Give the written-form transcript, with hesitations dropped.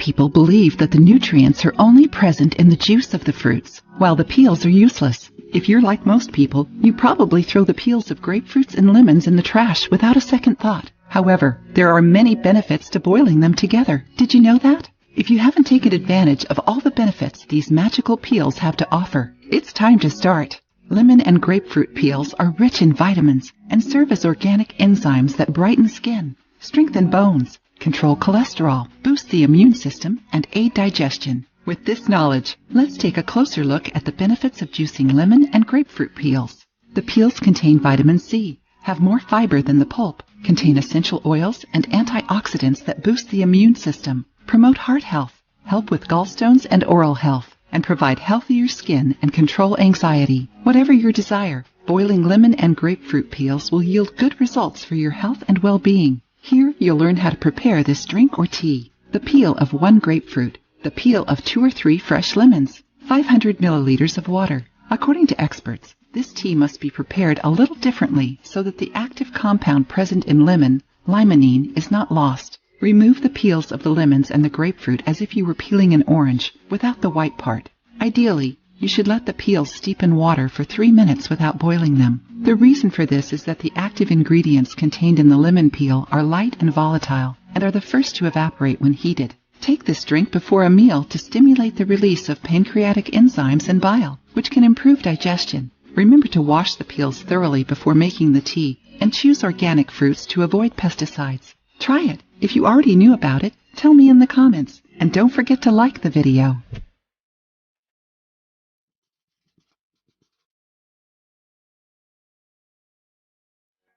people believe that the nutrients are only present in the juice of the fruits, while the peels are useless. If you're like most people, you probably throw the peels of grapefruits and lemons in the trash without a second thought. However, there are many benefits to boiling them together. Did you know that? If you haven't taken advantage of all the benefits these magical peels have to offer, it's time to start. Lemon and grapefruit peels are rich in vitamins and serve as organic enzymes that brighten skin, strengthen bones, control cholesterol, boost the immune system, and aid digestion. With this knowledge, let's take a closer look at the benefits of juicing lemon and grapefruit peels. The peels contain vitamin C, have more fiber than the pulp, contain essential oils and antioxidants that boost the immune system, promote heart health, help with gallstones and oral health, and provide healthier skin and control anxiety. Whatever your desire, boiling lemon and grapefruit peels will yield good results for your health and well-being. Here you'll learn how to prepare this drink or tea. The peel of 1 grapefruit, the peel of 2 or 3 fresh lemons, 500 milliliters of water. According to experts, this tea must be prepared a little differently so that the active compound present in lemon, limonene, is not lost. Remove the peels of the lemons and the grapefruit as if you were peeling an orange, without the white part. Ideally, you should let the peels steep in water for 3 minutes without boiling them. The reason for this is that the active ingredients contained in the lemon peel are light and volatile, and are the first to evaporate when heated. Take this drink before a meal to stimulate the release of pancreatic enzymes and bile, which can improve digestion. Remember to wash the peels thoroughly before making the tea, and choose organic fruits to avoid pesticides. Try it. If you already knew about it, tell me in the comments, and don't forget to like the video.